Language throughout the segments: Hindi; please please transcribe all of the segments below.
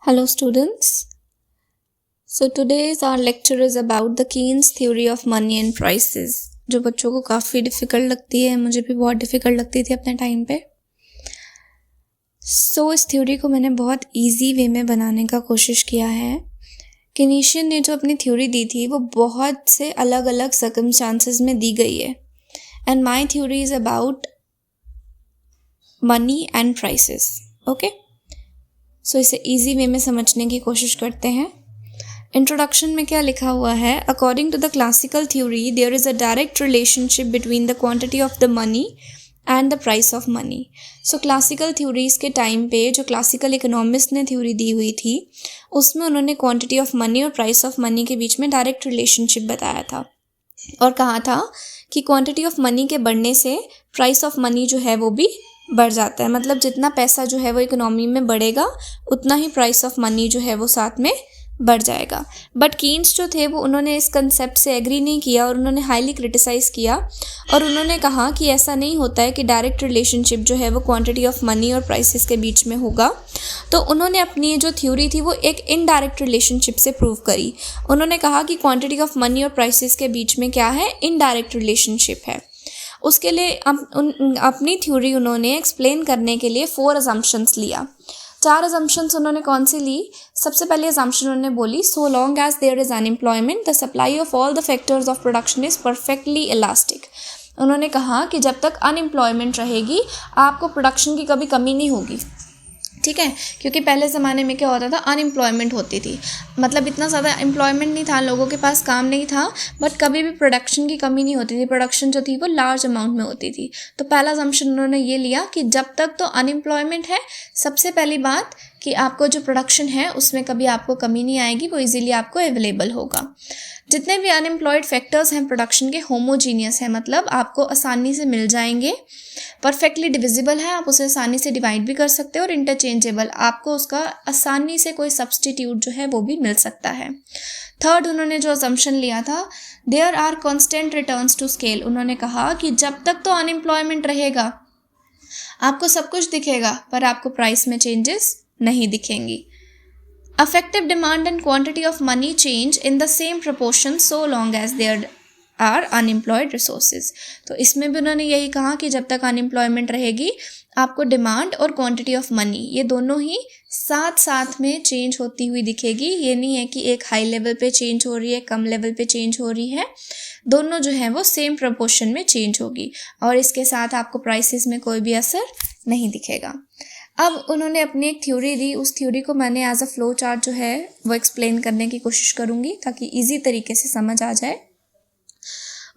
Hello students. So today's our lecture is about the Keynes theory of money and prices, जो बच्चों को काफ़ी डिफ़िकल्ट लगती है, मुझे भी बहुत डिफ़िकल्ट लगती थी अपने टाइम पे। इस थ्योरी को मैंने बहुत इजी वे में बनाने का कोशिश किया है। केनीशियन ने जो अपनी थ्योरी दी थी वो बहुत से अलग अलग सर्कमस्टांसेस में दी गई है, and my theory is about money and prices. Okay, so इसे इजी वे में समझने की कोशिश करते हैं। इंट्रोडक्शन में क्या लिखा हुआ है? According to the classical theory there is a direct relationship between the quantity of the money and the price of money. So classical theories के टाइम पे जो क्लासिकल इकोनॉमिस्ट ने थ्योरी दी हुई थी उसमें उन्होंने क्वांटिटी ऑफ मनी और प्राइस ऑफ मनी के बीच में डायरेक्ट रिलेशनशिप बताया था और कहा था कि क्वांटिटी ऑफ मनी के बढ़ने से प्राइस ऑफ मनी जो है वो भी बढ़ जाता है। मतलब जितना पैसा जो है वो इकोनॉमी में बढ़ेगा उतना ही प्राइस ऑफ मनी जो है वो साथ में बढ़ जाएगा। बट कीन्स जो थे वो उन्होंने इस कंसेप्ट से एग्री नहीं किया और उन्होंने हाईली क्रिटिसाइज़ किया और उन्होंने कहा कि ऐसा नहीं होता है कि डायरेक्ट रिलेशनशिप जो है वो क्वांटिटी ऑफ मनी और प्राइसेस के बीच में होगा। तो उन्होंने अपनी जो थ्योरी थी वो एक इनडायरेक्ट रिलेशनशिप से प्रूव करी। उन्होंने कहा कि क्वांटिटी ऑफ मनी और प्राइसेस के बीच में क्या है, इनडायरेक्ट रिलेशनशिप है। उसके लिए अपनी थ्योरी उन्होंने एक्सप्लेन करने के लिए 4 अजम्पशंस लिया। 4 अजम्पशंस उन्होंने कौन सी ली? सबसे पहले अजम्पशन उन्होंने बोली, so long as there is unemployment the supply of all the factors of production is perfectly elastic. उन्होंने कहा कि जब तक अनएम्प्लॉयमेंट रहेगी आपको प्रोडक्शन की कभी कमी नहीं होगी। ठीक है, क्योंकि पहले ज़माने में क्या होता था, अनएम्प्लॉयमेंट होती थी। मतलब इतना ज़्यादा एम्प्लॉयमेंट नहीं था, लोगों के पास काम नहीं था, बट कभी भी प्रोडक्शन की कमी नहीं होती थी। प्रोडक्शन जो थी वो लार्ज अमाउंट में होती थी। तो पहला असम्पशन उन्होंने ये लिया कि जब तक तो अनएम्प्लॉयमेंट है, सबसे पहली बात कि आपको जो प्रोडक्शन है उसमें कभी आपको कमी नहीं आएगी, वो इजीली आपको अवेलेबल होगा। जितने भी अनएम्प्लॉयड फैक्टर्स हैं प्रोडक्शन के होमोजीनियस है, मतलब आपको आसानी से मिल जाएंगे, परफेक्टली डिविजिबल है, आप उसे आसानी से डिवाइड भी कर सकते हो, और इंटरचेंजेबल, आपको उसका आसानी से कोई सब्सटीट्यूट जो है वो भी मिल सकता है। थर्ड उन्होंने जो असम्पशन लिया था, there are constant returns to scale. उन्होंने कहा कि जब तक तो अनएम्प्लॉयमेंट रहेगा आपको सब कुछ दिखेगा पर आपको प्राइस में चेंजेस नहीं दिखेंगी। Effective demand and quantity of money change in the same proportion so long as there are unemployed resources। तो इसमें भी उन्होंने यही कहा कि जब तक अनएम्प्लॉयमेंट रहेगी आपको डिमांड और क्वांटिटी ऑफ मनी ये दोनों ही साथ साथ में चेंज होती हुई दिखेगी। ये नहीं है कि एक हाई लेवल पे चेंज हो रही है, कम लेवल पे चेंज हो रही है, दोनों जो है वो सेम प्रपोर्शन में चेंज होगी और इसके साथ आपको प्राइसेस में कोई भी असर नहीं दिखेगा। अब उन्होंने अपनी एक थ्योरी दी, उस थ्योरी को मैंने एज अ फ्लो चार्ट जो है वो एक्सप्लेन करने की कोशिश करूँगी ताकि इजी तरीके से समझ आ जाए।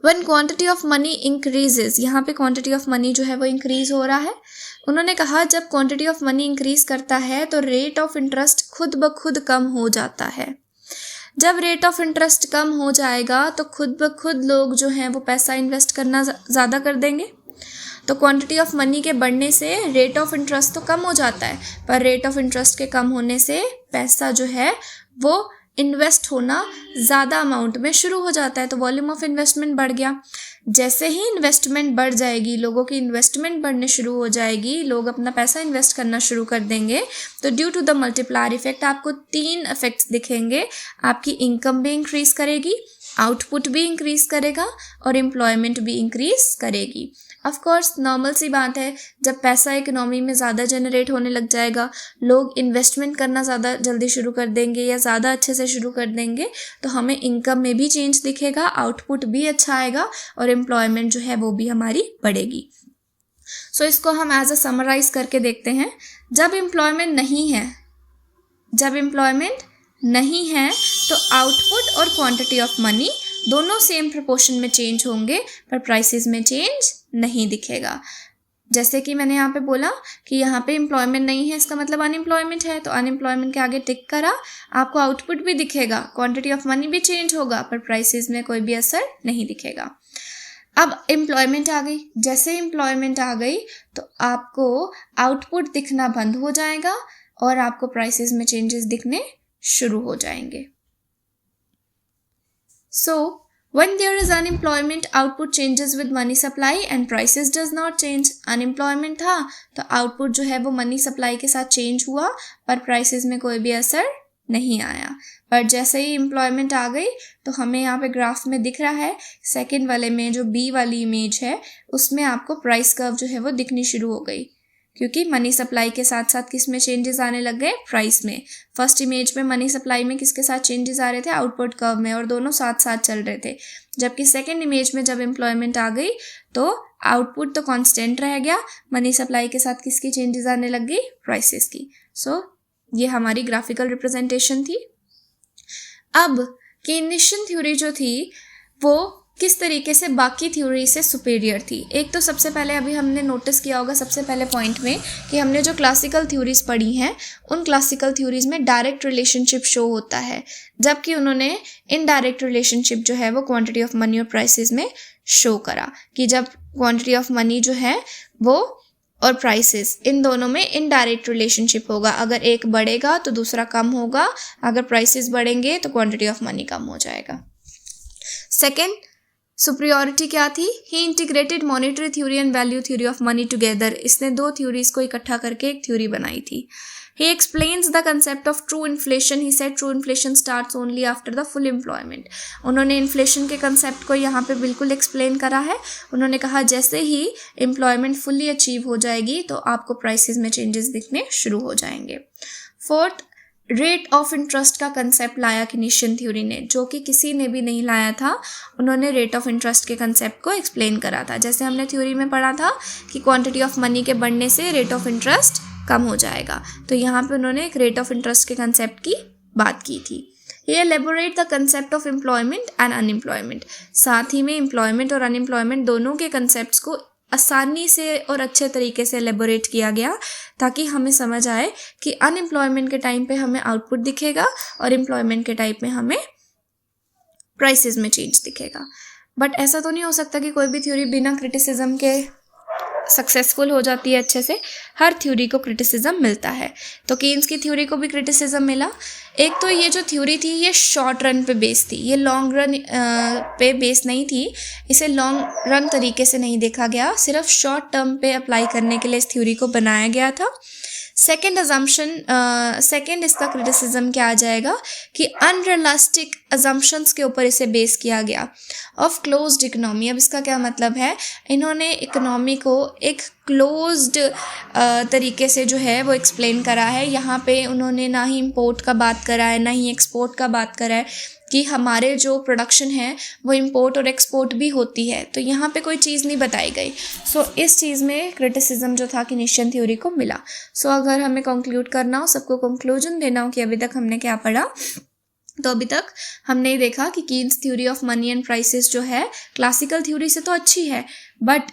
When quantity of money increases, यहाँ पे क्वांटिटी ऑफ मनी जो है वो इंक्रीज हो रहा है। उन्होंने कहा जब क्वांटिटी ऑफ मनी इंक्रीज करता है तो रेट ऑफ इंटरेस्ट खुद ब खुद कम हो जाता है। जब रेट ऑफ इंटरेस्ट कम हो जाएगा तो खुद ब खुद लोग जो हैं वो पैसा इन्वेस्ट करना ज़्यादा कर देंगे। तो क्वांटिटी ऑफ मनी के बढ़ने से रेट ऑफ इंटरेस्ट तो कम हो जाता है, पर रेट ऑफ इंटरेस्ट के कम होने से पैसा जो है वो इन्वेस्ट होना ज़्यादा अमाउंट में शुरू हो जाता है। तो वॉल्यूम ऑफ इन्वेस्टमेंट बढ़ गया। जैसे ही इन्वेस्टमेंट बढ़ जाएगी, लोगों की इन्वेस्टमेंट बढ़ने शुरू हो जाएगी, लोग अपना पैसा इन्वेस्ट करना शुरू कर देंगे, तो due to the multiplier effect आपको 3 इफेक्ट्स दिखेंगे। आपकी इनकम भी इंक्रीज करेगी, आउटपुट भी इंक्रीज करेगा और एम्प्लॉयमेंट भी इंक्रीज करेगी। ऑफ कोर्स नॉर्मल सी बात है, जब पैसा इकोनॉमी में ज़्यादा जनरेट होने लग जाएगा, लोग इन्वेस्टमेंट करना ज़्यादा जल्दी शुरू कर देंगे या ज़्यादा अच्छे से शुरू कर देंगे, तो हमें इनकम में भी चेंज दिखेगा, आउटपुट भी अच्छा आएगा और एम्प्लॉयमेंट जो है वो भी हमारी बढ़ेगी। सो इसको हम एज अ समराइज करके देखते हैं। जब एम्प्लॉयमेंट नहीं है तो आउटपुट और क्वांटिटी ऑफ मनी दोनों सेम प्रोपोर्शन में चेंज होंगे पर प्राइसेस में चेंज नहीं दिखेगा। जैसे कि मैंने यहाँ पे बोला कि यहाँ पे एम्प्लॉयमेंट नहीं है, इसका मतलब अनएम्प्लॉयमेंट है, तो अनएम्प्लॉयमेंट के आगे टिक करा, आपको आउटपुट भी दिखेगा, क्वांटिटी ऑफ मनी भी चेंज होगा पर प्राइसेस में कोई भी असर नहीं दिखेगा। अब एम्प्लॉयमेंट आ गई, जैसे एम्प्लॉयमेंट आ गई तो आपको आउटपुट दिखना बंद हो जाएगा और आपको प्राइसेस में चेंजेस दिखने शुरू हो जाएंगे। सो When there is unemployment, output changes with money supply and prices does not change. Unemployment था तो output जो है वो money supply के साथ change हुआ पर prices में कोई भी असर नहीं आया. पर जैसे ही एम्प्लॉयमेंट आ गई तो हमें यहाँ पे ग्राफ में दिख रहा है सेकंड वाले में जो बी वाली इमेज है उसमें आपको प्राइस कर्व जो है वो दिखनी शुरू हो गई क्योंकि मनी सप्लाई के साथ साथ किस में चेंजेस आने लग गए, प्राइस में. फर्स्ट इमेज में मनी सप्लाई में किसके साथ चेंजेस आ रहे थे, आउटपुट कर्व में, और दोनों साथ साथ चल रहे थे. जबकि सेकंड इमेज में जब एम्प्लॉयमेंट आ गई तो आउटपुट तो कांस्टेंट रह गया, मनी सप्लाई के साथ किसकी चेंजेस आने लग गई, प्राइसेस की. सो ये हमारी ग्राफिकल रिप्रेजेंटेशन थी. अब केनिशियन थ्योरी जो थी वो किस तरीके से बाकी थ्योरी से सुपेरियर थी. एक तो सबसे पहले अभी हमने नोटिस किया होगा सबसे पहले पॉइंट में कि हमने जो क्लासिकल थ्योरीज पढ़ी हैं उन क्लासिकल थ्योरीज में डायरेक्ट रिलेशनशिप शो होता है, जबकि उन्होंने इनडायरेक्ट रिलेशनशिप जो है वो क्वांटिटी ऑफ मनी और प्राइसेस में शो करा कि जब क्वांटिटी ऑफ मनी जो है वो और प्राइसेस इन दोनों में इनडायरेक्ट रिलेशनशिप होगा. अगर एक बढ़ेगा तो दूसरा कम होगा, अगर प्राइसेस बढ़ेंगे तो क्वांटिटी ऑफ मनी कम हो जाएगा. सेकेंड सुपरियोरिटी क्या थी, he integrated monetary theory and value theory of money together. इसने दो थ्योरीज को इकट्ठा करके एक थ्योरी बनाई थी. He explains the concept of true inflation. He said true inflation starts only after the full employment. उन्होंने इन्फ्लेशन के कंसेप्ट को यहाँ पे बिल्कुल एक्सप्लेन करा है. उन्होंने कहा जैसे ही एम्प्लॉयमेंट फुल्ली अचीव हो जाएगी तो आपको प्राइसेस में चेंजेस दिखने शुरू हो जाएंगे. फोर्थ, रेट ऑफ इंटरेस्ट का कंसेप्ट लाया केनिशियन थ्योरी ने, जो कि किसी ने भी नहीं लाया था. उन्होंने रेट ऑफ इंटरेस्ट के कंसेप्ट को एक्सप्लेन करा था. जैसे हमने थ्योरी में पढ़ा था कि क्वांटिटी ऑफ मनी के बढ़ने से रेट ऑफ इंटरेस्ट कम हो जाएगा, तो यहाँ पे उन्होंने एक रेट ऑफ इंटरेस्ट के कंसेप्ट की बात की थी. ये elaborate the concept of employment and unemployment. साथ ही में एम्प्लॉयमेंट और अनएम्प्लॉयमेंट दोनों के कंसेप्ट्स को आसानी से और अच्छे तरीके से एलेबोरेट किया गया ताकि हमें समझ आए कि अनएम्प्लॉयमेंट के टाइम पे हमें आउटपुट दिखेगा और एम्प्लॉयमेंट के टाइप में हमें प्राइसेस में चेंज दिखेगा. बट ऐसा तो नहीं हो सकता कि कोई भी थ्योरी बिना क्रिटिसिज्म के सक्सेसफुल हो जाती है. अच्छे से हर थ्योरी को क्रिटिसिज्म मिलता है, तो केन्स की थ्योरी को भी क्रिटिसिज्म मिला. एक तो ये जो थ्योरी थी ये शॉर्ट रन पे बेस थी, ये लॉन्ग रन पे बेस नहीं थी. इसे लॉन्ग रन तरीके से नहीं देखा गया, सिर्फ शॉर्ट टर्म पे अप्लाई करने के लिए इस थ्योरी को बनाया गया था. सेकेंड इसका क्रिटिसिज्म क्या आ जाएगा कि अनरियलिस्टिक अजम्पशंस के ऊपर इसे बेस किया गया ऑफ क्लोज्ड इकोनॉमी. अब इसका क्या मतलब है, इन्होंने इकोनॉमी को एक क्लोज्ड तरीके से जो है वो एक्सप्लेन करा है. यहाँ पे उन्होंने ना ही इंपोर्ट का बात करा है ना ही एक्सपोर्ट का बात करा है कि हमारे जो प्रोडक्शन है वो इंपोर्ट और एक्सपोर्ट भी होती है, तो यहाँ पे कोई चीज़ नहीं बताई गई. सो इस चीज़ में क्रिटिसिज्म जो था केनिशियन थ्योरी को मिला. सो अगर हमें कंक्लूड करना हो, सबको कंक्लूजन देना हो कि अभी तक हमने क्या पढ़ा, तो अभी तक हमने देखा कि Keynes theory of money and prices जो है क्लासिकल थ्योरी से तो अच्छी है, बट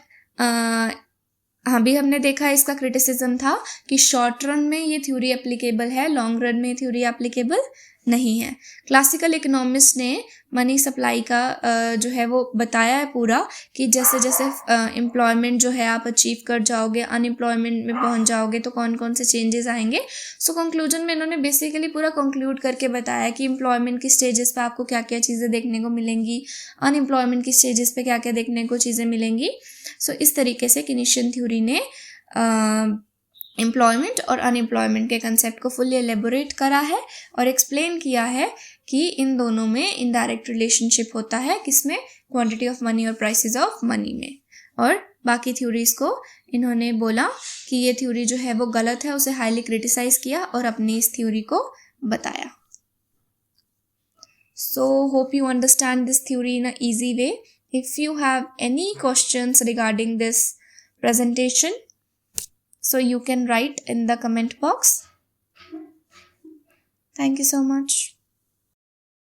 अभी हमने देखा इसका क्रिटिसिज्म था कि शॉर्ट रन में ये थ्योरी एप्लीकेबल है, लॉन्ग रन में थ्योरी एप्लीकेबल नहीं है. क्लासिकल इकोनॉमिस्ट ने मनी सप्लाई का जो है वो बताया है पूरा कि जैसे जैसे एम्प्लॉयमेंट जो है आप अचीव कर जाओगे, अनएम्प्लॉयमेंट में पहुंच जाओगे तो कौन कौन से चेंजेस आएंगे. सो कंक्लूजन में इन्होंने बेसिकली पूरा कंक्लूड करके बताया कि एम्प्लॉयमेंट की स्टेजेस पे आपको क्या क्या चीज़ें देखने को मिलेंगी, अनएम्प्लॉयमेंट की स्टेजेस पे क्या क्या देखने को चीज़ें मिलेंगी. सो इस तरीके से केनिशियन थ्योरी ने एम्प्लॉयमेंट और अनएम्प्लॉयमेंट के कंसेप्ट को फुल्ली एलेबोरेट करा है और एक्सप्लेन किया है कि इन दोनों में इनडायरेक्ट रिलेशनशिप होता है, किसमें, क्वांटिटी ऑफ मनी और प्राइसेस ऑफ मनी में. और बाकी थ्योरीज को इन्होंने बोला कि ये थ्योरी जो है वो गलत है, उसे हाईली क्रिटिसाइज किया और अपनी इस थ्योरी को बताया. So hope you understand this theory in a easy way. If you have any questions regarding this presentation, so you can write in the comment box. Thank you so much.